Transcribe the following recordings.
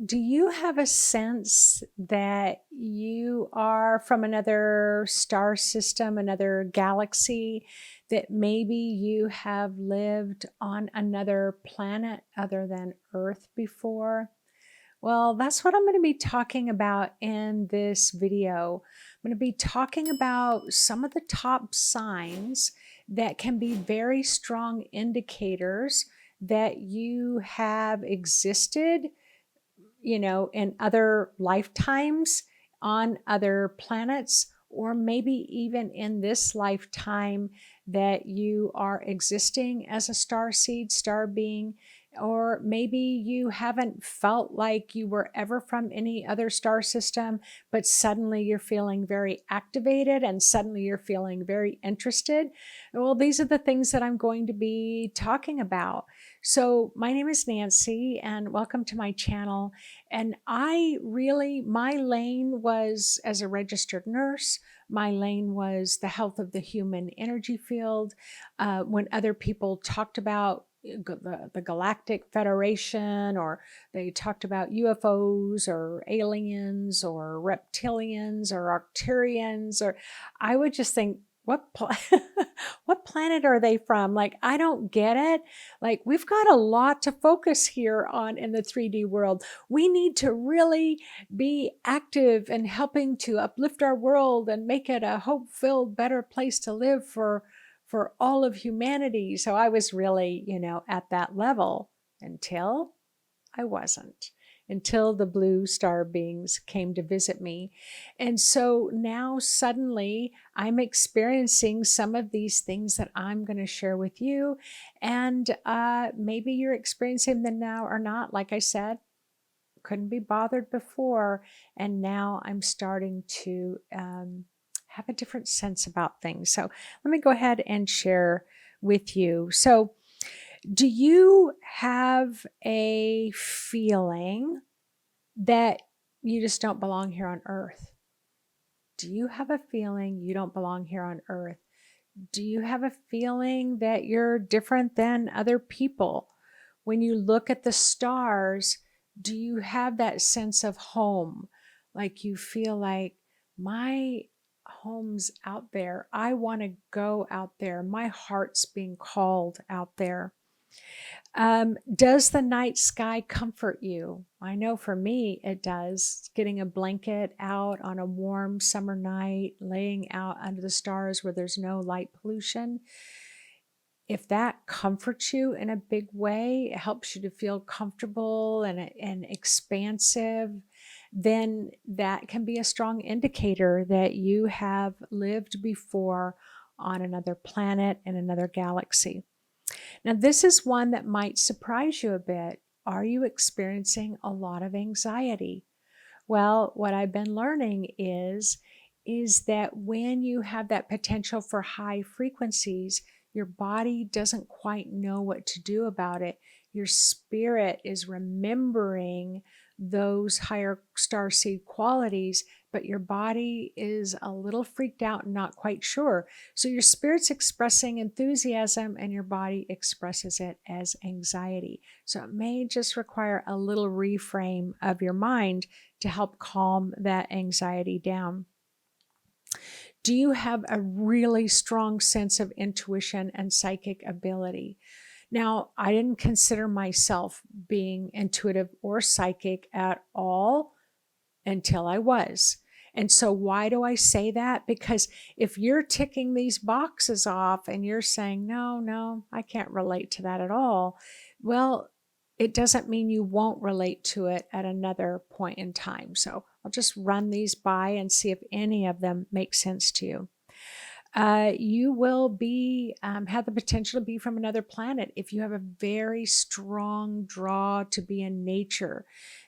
Do you have a sense that you are from another star system, another galaxy, that maybe you have lived on another planet other than Earth before? Well, that's what I'm going to be talking about in this video. I'm going to be talking about some of the top signs that can be very strong indicators that you have existed, in other lifetimes on other planets, or maybe even in this lifetime that you are existing as a star seed, star being, or maybe you haven't felt like you were ever from any other star system, but suddenly you're feeling very activated and suddenly you're feeling very interested. Well, these are the things that I'm going to be talking about. So my name is Nancy and welcome to my channel. And my lane was as a registered nurse. My lane was the health of the human energy field. When other people talked about the Galactic Federation, or they talked about UFOs or aliens or reptilians or Arcturians, or I would just think, what planet are they from? Like, I don't get it. Like, we've got a lot to focus here on in the 3D world. We need to really be active in helping to uplift our world and make it a hope-filled, better place to live for all of humanity. So I was really, at that level until I wasn't, until the blue star beings came to visit me. And so now suddenly I'm experiencing some of these things that I'm going to share with you. And maybe you're experiencing them now or not. Like I said, couldn't be bothered before. And now I'm starting to have a different sense about things. So let me go ahead and share with you. So, do you have a feeling that you just don't belong here on Earth? Do you have a feeling you don't belong here on Earth? Do you have a feeling that you're different than other people? When you look at the stars, do you have that sense of home? Like you feel like, my home's out there. I want to go out there. My heart's being called out there. Does the night sky comfort you? I know for me it does. Getting a blanket out on a warm summer night, laying out under the stars where there's no light pollution. If that comforts you in a big way, it helps you to feel comfortable and expansive, then that can be a strong indicator that you have lived before on another planet in another galaxy. Now, this is one that might surprise you a bit. Are you experiencing a lot of anxiety? Well, what I've been learning is that when you have that potential for high frequencies, your body doesn't quite know what to do about it. Your spirit is remembering those higher starseed qualities, but your body is a little freaked out and not quite sure. So your spirit's expressing enthusiasm and your body expresses it as anxiety. So it may just require a little reframe of your mind to help calm that anxiety down. Do you have a really strong sense of intuition and psychic ability? Now, I didn't consider myself being intuitive or psychic at all until I was. And so why do I say that? Because if you're ticking these boxes off and you're saying, no, I can't relate to that at all, well, it doesn't mean you won't relate to it at another point in time. So I'll just run these by and see if any of them make sense to you. You will be have the potential to be from another planet if you have a very strong draw to be in nature,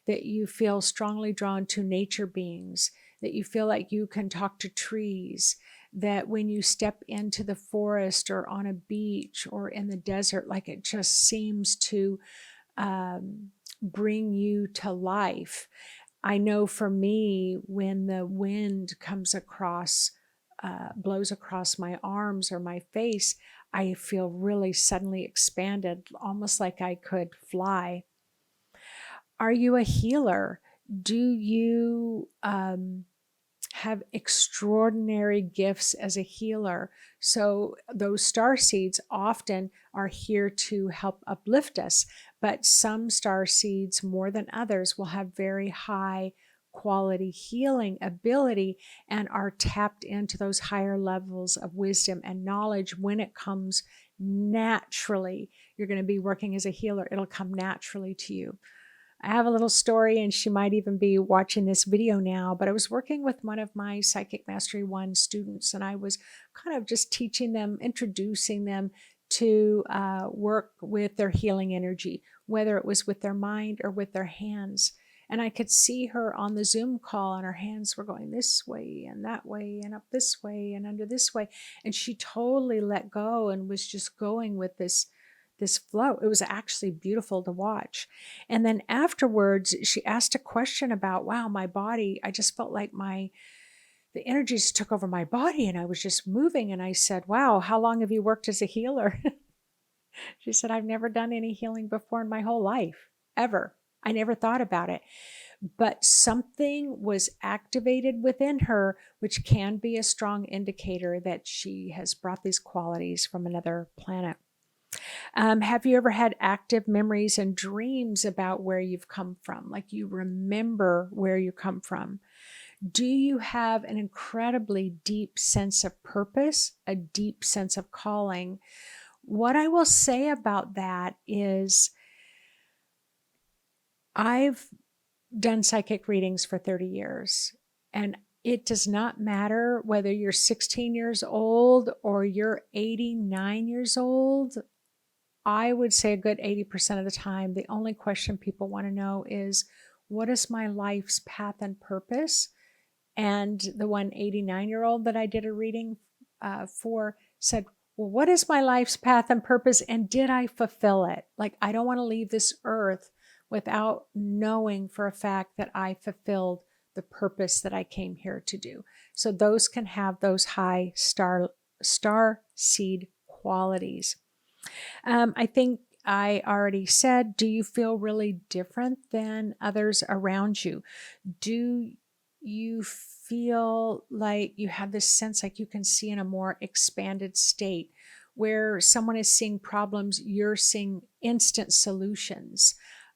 that you feel strongly drawn to nature beings, that you feel like you can talk to trees, that when you step into the forest or on a beach or in the desert, like it just seems to bring you to life. I know for me, when the wind comes across, blows across my arms or my face, I feel really suddenly expanded, almost like I could fly. Are you a healer? Do you have extraordinary gifts as a healer? So those star seeds often are here to help uplift us, but some star seeds more than others will have very high quality healing ability and are tapped into those higher levels of wisdom and knowledge when it comes naturally. You're going to be working as a healer. It'll come naturally to you. I have a little story, and she might even be watching this video now, but I was working with one of my Psychic Mastery 1 students, and I was kind of just teaching them, introducing them to work with their healing energy, whether it was with their mind or with their hands. And I could see her on the Zoom call, and her hands were going this way and that way and up this way and under this way. And she totally let go and was just going with this flow. It was actually beautiful to watch. And then afterwards, she asked a question about, wow, my body, I just felt like the energies took over my body and I was just moving. And I said, wow, how long have you worked as a healer? She said, I've never done any healing before in my whole life, ever. I never thought about it. But something was activated within her, which can be a strong indicator that she has brought these qualities from another planet. Have you ever had active memories and dreams about where you've come from? Like you remember where you come from? Do you have an incredibly deep sense of purpose, a deep sense of calling? What I will say about that is I've done psychic readings for 30 years, and it does not matter whether you're 16 years old or you're 89 years old. I would say a good 80% of the time, the only question people want to know is, what is my life's path and purpose? And the one 89-year-old that I did a reading for said, well, what is my life's path and purpose? And did I fulfill it? Like, I don't want to leave this earth without knowing for a fact that I fulfilled the purpose that I came here to do. So those can have those high star seed qualities. I think I already said, do you feel really different than others around you? Do you feel like you have this sense like you can see in a more expanded state where someone is seeing problems, you're seeing instant solutions?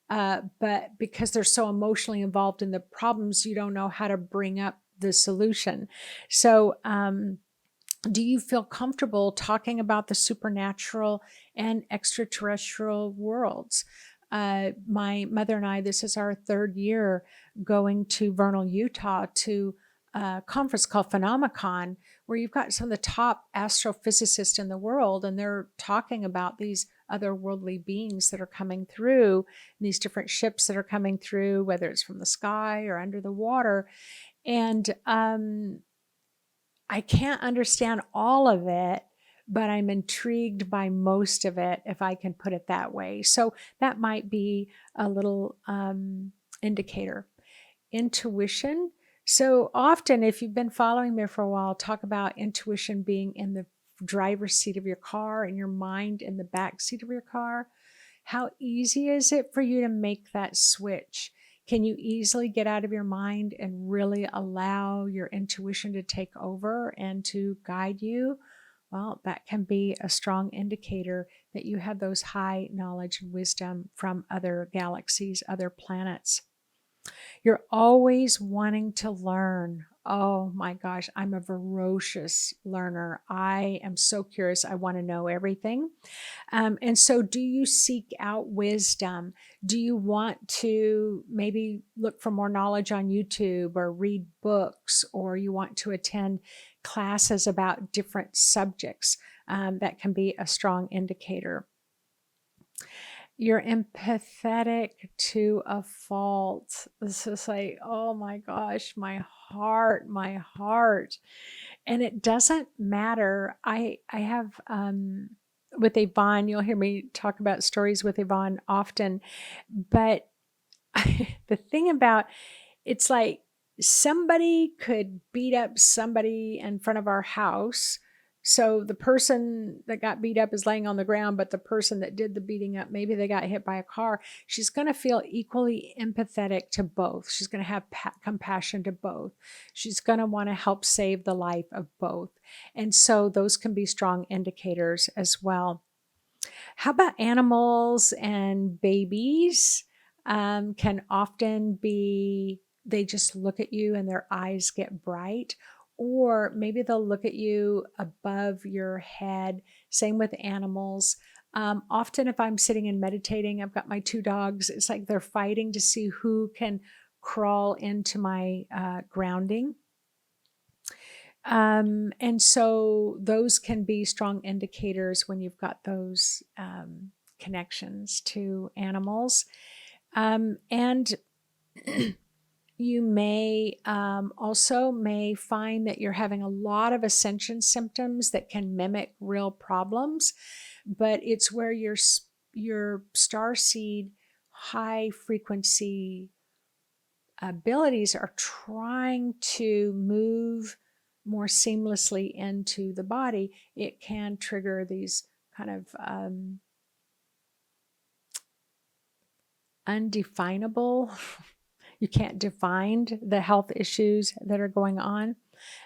But because they're so emotionally involved in the problems, you don't know how to bring up the solution. So, do you feel comfortable talking about the supernatural and extraterrestrial worlds? My mother and I, this is our 3rd year going to Vernal, Utah to a conference called Phenomicon, where you've got some of the top astrophysicists in the world, and they're talking about these otherworldly beings that are coming through, these different ships that are coming through, whether it's from the sky or under the water. And I can't understand all of it, but I'm intrigued by most of it, if I can put it that way. So that might be a little indicator. Intuition. So often, if you've been following me for a while, I'll talk about intuition being in the driver's seat of your car and your mind in the back seat of your car. How easy is it for you to make that switch? Can you easily get out of your mind and really allow your intuition to take over and to guide you? Well, that can be a strong indicator that you have those high knowledge and wisdom from other galaxies, other planets. You're always wanting to learn. Oh my gosh, I'm a voracious learner. I am so curious. I want to know everything. And so do you seek out wisdom? Do you want to maybe look for more knowledge on YouTube or read books, or you want to attend classes about different subjects? That can be a strong indicator. You're empathetic to a fault. This is like, oh my gosh, my heart, my heart. And it doesn't matter. I have, with Yvonne, you'll hear me talk about stories with Yvonne often, but the thing about it's like somebody could beat up somebody in front of our house So the person that got beat up is laying on the ground, but the person that did the beating up, maybe they got hit by a car. She's going to feel equally empathetic to both. She's going to have compassion to both. She's going to want to help save the life of both. And so those can be strong indicators as well. How about animals and babies? Can often be, they just look at you and their eyes get bright, or maybe they'll look at you above your head. Same with animals. Often, if I'm sitting and meditating, I've got my 2 dogs. It's like they're fighting to see who can crawl into my grounding. And so those can be strong indicators when you've got those connections to animals. And you may also may find that you're having a lot of ascension symptoms that can mimic real problems, but it's where your starseed high frequency abilities are trying to move more seamlessly into the body. It can trigger these kind of undefinable, you can't define the health issues that are going on.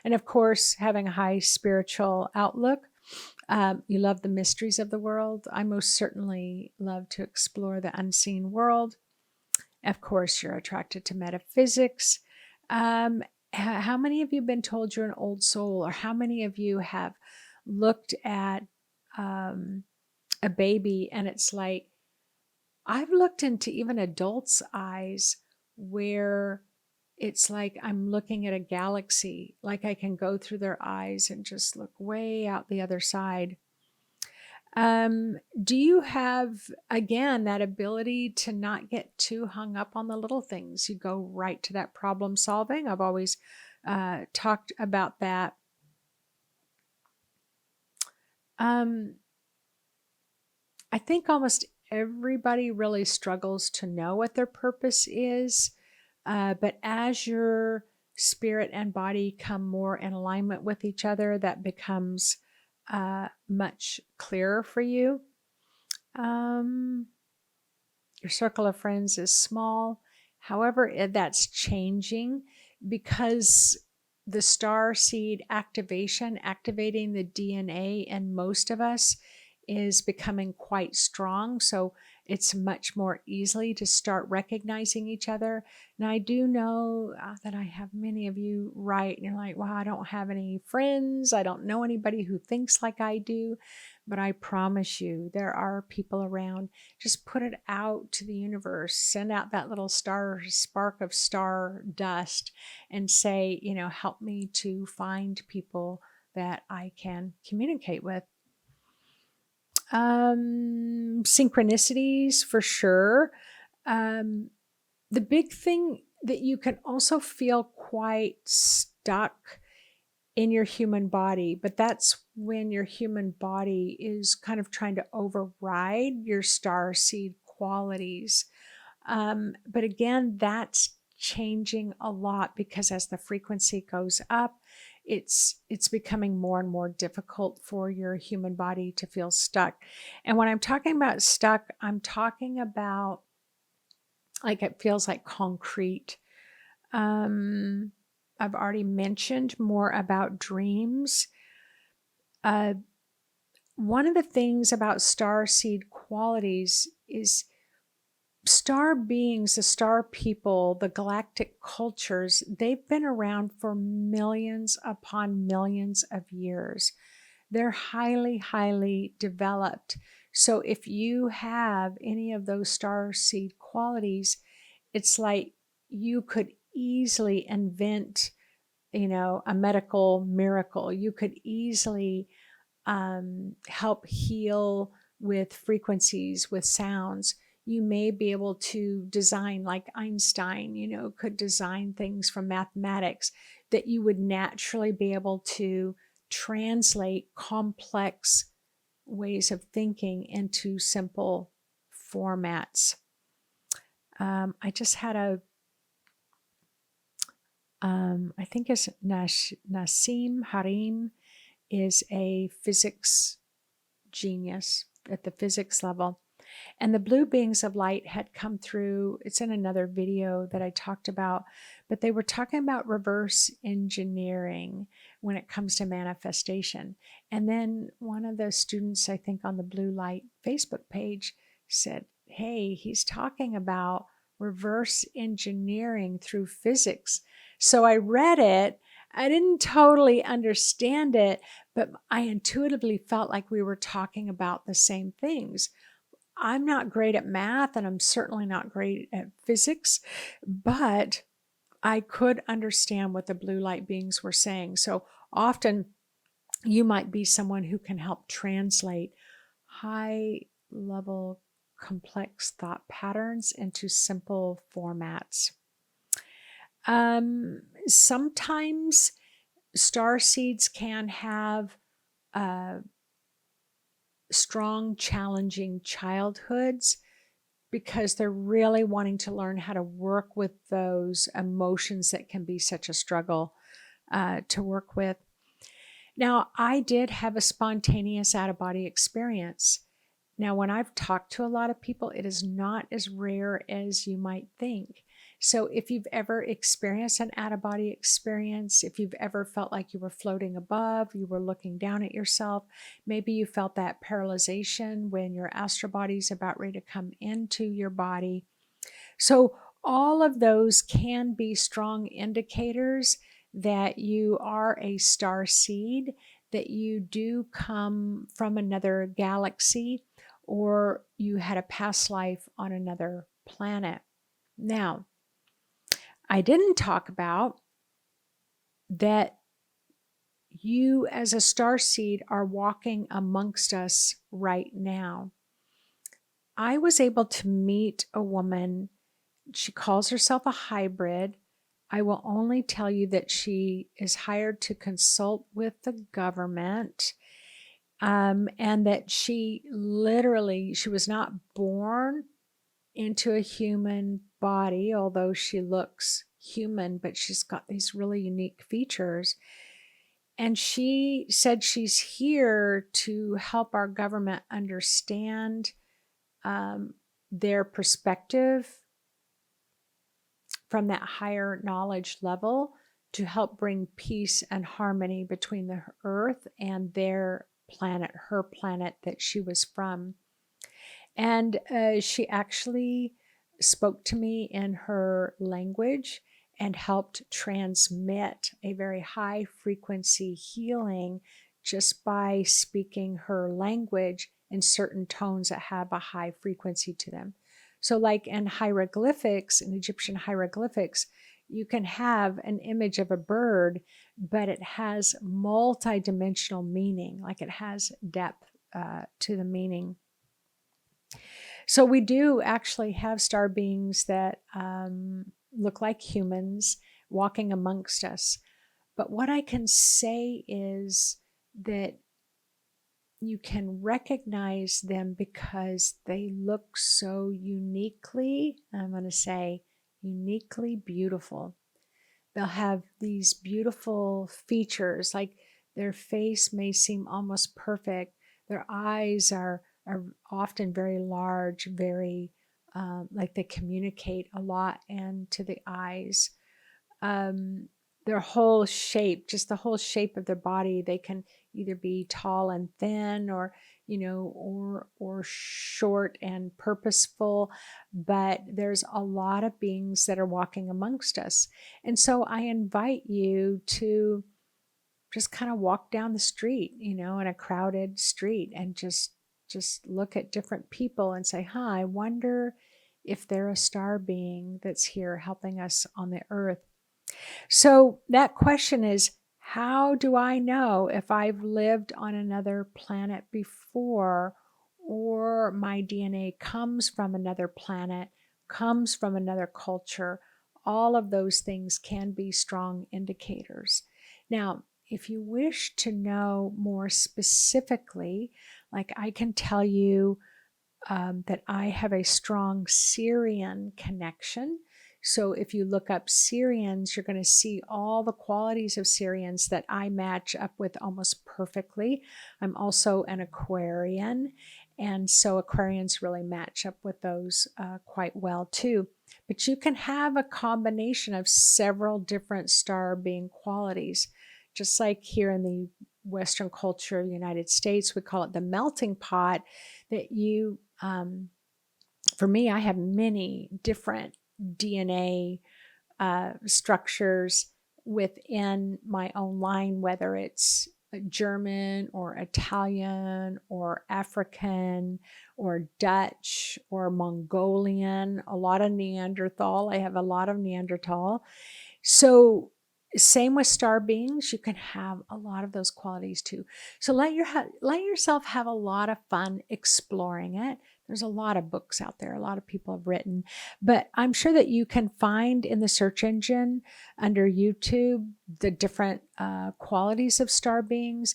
And of course, having a high spiritual outlook. You love the mysteries of the world. I most certainly love to explore the unseen world. Of course, you're attracted to metaphysics. How many of you have been told you're an old soul? Or how many of you have looked at a baby and it's like, I've looked into even adults' eyes where it's like I'm looking at a galaxy, like I can go through their eyes and just look way out the other side. Do you have, again, that ability to not get too hung up on the little things? You go right to that problem solving. I've always talked about that. I think almost everybody really struggles to know what their purpose is. But as your spirit and body come more in alignment with each other, that becomes much clearer for you. Your circle of friends is small. However, that's changing because the star seed activation, activating the DNA in most of us, is becoming quite strong. So it's much more easily to start recognizing each other. Now, I do know that I have many of you write, and you're like, wow, I don't have any friends. I don't know anybody who thinks like I do. But I promise you, there are people around. Just put it out to the universe. Send out that little spark of star dust and say, help me to find people that I can communicate with. Synchronicities for sure. The big thing that you can also feel quite stuck in your human body, but that's when your human body is kind of trying to override your star seed qualities. But again, that's changing a lot because as the frequency goes up, it's becoming more and more difficult for your human body to feel stuck. And when I'm talking about stuck, I'm talking about like it feels like concrete. I've already mentioned more about dreams. One of the things about star seed qualities is star beings, the star people, the galactic cultures, they've been around for millions upon millions of years. They're highly, highly developed. So if you have any of those star seed qualities, it's like you could easily invent, a medical miracle. You could easily help heal with frequencies, with sounds. You may be able to design, like Einstein, could design things from mathematics that you would naturally be able to translate complex ways of thinking into simple formats. I just had I think it's Nassim Harim, is a physics genius at the physics level. And the blue beings of light had come through. It's in another video that I talked about, but they were talking about reverse engineering when it comes to manifestation. And then one of the students, I think on the Blue Light Facebook page, said, hey, he's talking about reverse engineering through physics. So I read it. I didn't totally understand it, but I intuitively felt like we were talking about the same things. I'm not great at math, and I'm certainly not great at physics, but I could understand what the blue light beings were saying. So often you might be someone who can help translate high level complex thought patterns into simple formats. Sometimes starseeds can have strong, challenging childhoods because they're really wanting to learn how to work with those emotions that can be such a struggle to work with. Now, I did have a spontaneous out-of-body experience. Now, when I've talked to a lot of people, it is not as rare as you might think. So if you've ever experienced an out-of-body experience, if you've ever felt like you were floating above, you were looking down at yourself, maybe you felt that paralyzation when your astral body is about ready to come into your body. So all of those can be strong indicators that you are a star seed, that you do come from another galaxy, or you had a past life on another planet. Now, I didn't talk about that you as a star seed are walking amongst us right now. I was able to meet a woman. She calls herself a hybrid. I will only tell you that she is hired to consult with the government, and that she was not born into a human body, although she looks human, but she's got these really unique features. And she said she's here to help our government understand their perspective from that higher knowledge level to help bring peace and harmony between the earth and their planet, her planet that she was from. And she actually spoke to me in her language and helped transmit a very high frequency healing just by speaking her language in certain tones that have a high frequency to them. So like in hieroglyphics, in Egyptian hieroglyphics, you can have an image of a bird, but it has multi-dimensional meaning, like it has depth to the meaning. So we do actually have star beings that look like humans walking amongst us. But what I can say is that you can recognize them because they look so uniquely, I'm going to say uniquely beautiful. They'll have these beautiful features, like their face may seem almost perfect. Their eyes are often very large, very like they communicate a lot and to the eyes. Their whole shape, just the whole shape of their body, they can either be tall and thin, or or short and purposeful, but there's a lot of beings that are walking amongst us. And so I invite you to just kind of walk down the street, in a crowded street, and just look at different people and say, I wonder if they're a star being that's here helping us on the earth. So that question is, how do I know if I've lived on another planet before, or my DNA comes from another planet, comes from another culture? All of those things can be strong indicators. Now, if you wish to know more specifically, like I can tell you that I have a strong Syrian connection So if you look up Syrians, you're going to see all the qualities of Syrians that I match up with almost perfectly. I'm also an Aquarian, and so Aquarians really match up with those quite well too. But you can have a combination of several different star being qualities. Just like here in the Western culture, the United States, we call it the melting pot, that you, for me, I have many different DNA structures within my own line, whether it's German or Italian or African or Dutch or Mongolian, a lot of Neanderthal. I have a lot of Neanderthal. So same with star beings, you can have a lot of those qualities too. So let yourself have a lot of fun exploring it. There's a lot of books out there, a lot of people have written, but I'm sure that you can find in the search engine under YouTube the different qualities of star beings.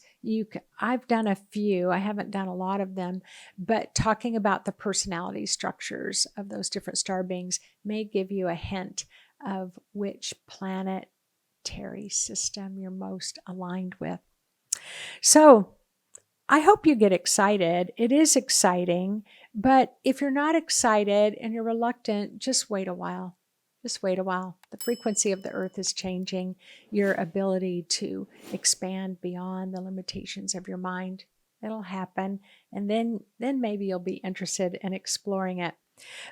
I've done a few, I haven't done a lot of them, but talking about the personality structures of those different star beings may give you a hint of which planetary system you're most aligned with. So I hope you get excited. It is exciting, but if you're not excited and you're reluctant, just wait a while. Just wait a while. The frequency of the earth is changing. Your ability to expand beyond the limitations of your mind, it'll happen. And then maybe you'll be interested in exploring it.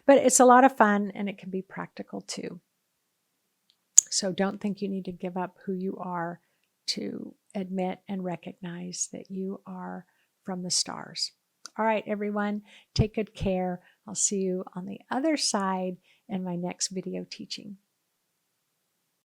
But it's a lot of fun and it can be practical too. So don't think you need to give up who you are to admit and recognize that you are from the stars. All right, everyone, take good care. I'll see you on the other side in my next video teaching.